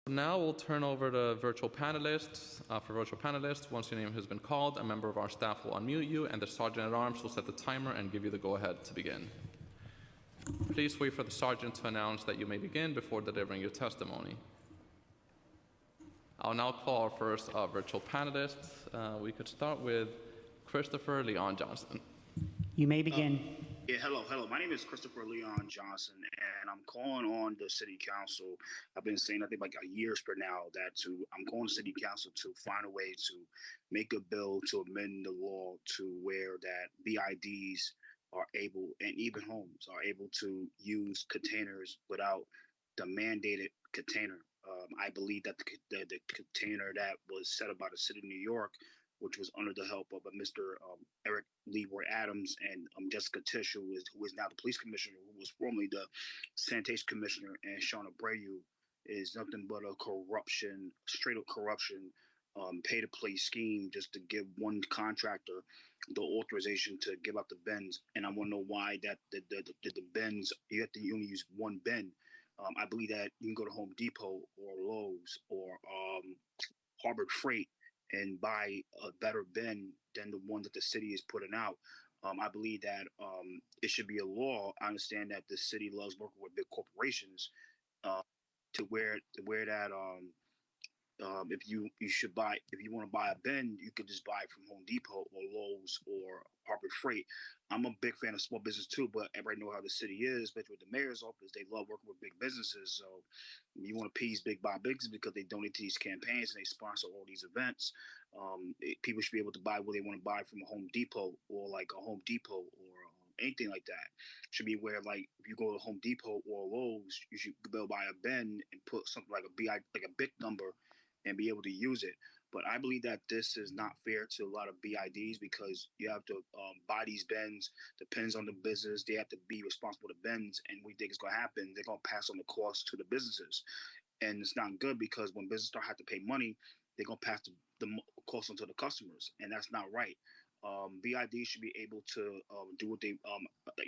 Now we'll turn over to virtual panelists. For virtual panelists, once your name has been called, a member of our staff will unmute you, and the Sergeant at Arms will set the timer and give you the go-ahead to begin. Please wait for the Sergeant to announce that you may begin before delivering your testimony. I'll now call our first virtual panelist. We could start with Christopher Leon Johnson. You may begin. Hello. My name is Christopher Leon Johnson, and I'm calling on the City Council. I've been saying, I think, like a year for now, I'm calling the City Council to find a way to make a bill to amend the law to where that BIDs are able, and even homes are able to use containers without the mandated container. I believe that the container that was set up by the City of New York, which was under the help of Mr. Eric Leroy Adams and Jessica Tisch, who is now the police commissioner, who was formerly the sanitation commissioner, and Shauna Abreu, is nothing but a corruption, straight up corruption, pay-to-play scheme just to give one contractor the authorization to give out the bins. And I want to know why that the bins, you only use one bin. I believe that you can go to Home Depot or Lowe's or Harbor Freight and buy a better bin than the one that the city is putting out. I believe that it should be a law. I understand that the city loves working with big corporations to where that if you want to buy a bin, you could just buy it from Home Depot or Lowe's or Harbor Freight. I'm a big fan of small business too, but everybody know how the city is, especially with the mayor's office. They love working with big businesses. So you want to appease big businesses because they donate to these campaigns and they sponsor all these events. People should be able to buy what they want to buy from a Home Depot or like a Home Depot or anything like that. Should be aware, like if you go to Home Depot or Lowe's, you should be able to buy a bin and put something like a big number and be able to use it. But I believe that this is not fair to a lot of BIDs because you have to buy these bins. Depends on the business. They have to be responsible to bins. And we think it's going to happen. They're going to pass on the cost to the businesses. And it's not good because when businesses start have to pay money, they're going to pass the cost on to the customers. And that's not right. BIDs should be able to do what they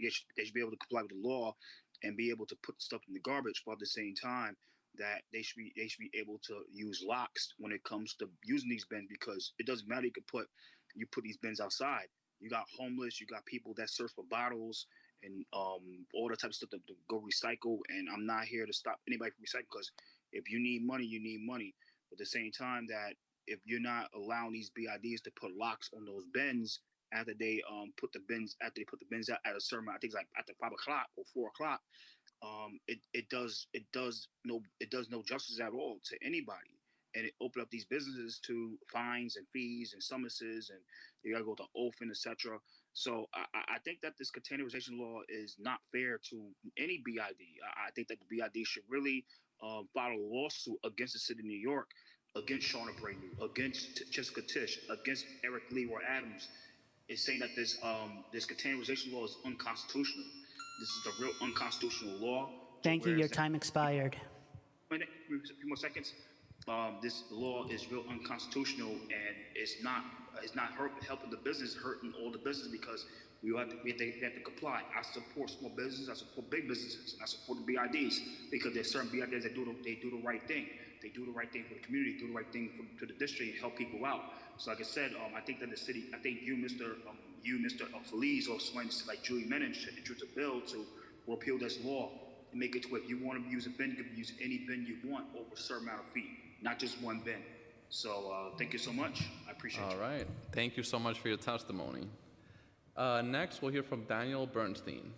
should be able to comply with the law and be able to put the stuff in the garbage, but at the same time, that they should be able to use locks when it comes to using these bins, because it doesn't matter. You put these bins outside. You got homeless, you got people that search for bottles and all the type of stuff to go recycle. And I'm not here to stop anybody from recycling, because if you need money, you need money. But at the same time, that if you're not allowing these BIDs to put locks on those bins after they put the bins out at a certain, I think it's like after 5 o'clock or 4 o'clock. It does no justice at all to anybody, and it opened up these businesses to fines and fees and summonses, and you got to go to oath and etc. So I think that this containerization law is not fair to any BID. I think that the BID should really file a lawsuit against the city of New York, against Shauna Abreu, against Jessica Tisch, against Eric Leroy Adams, is saying that this containerization law is unconstitutional. This is a real unconstitutional law. Thank you. Your time expired. A few more seconds. This law is real unconstitutional, and it's not helping the business, hurting all the business, because we have to comply. I support small businesses, I support big businesses, and I support the BIDs, because there's certain BIDs that do the right thing. They do the right thing for the community, do the right thing to the district, and help people out. So, like I said, I think that the city, I think you, Mr. Feliz, or someone like Julie Menin, should introduce a bill to repeal this law and make it to where if you want to use a bin, you can use any bin you want over a certain amount of feet, not just one bin. So thank you so much. I appreciate you. All right. Thank you so much for your testimony. Next, we'll hear from Daniel Bernstein.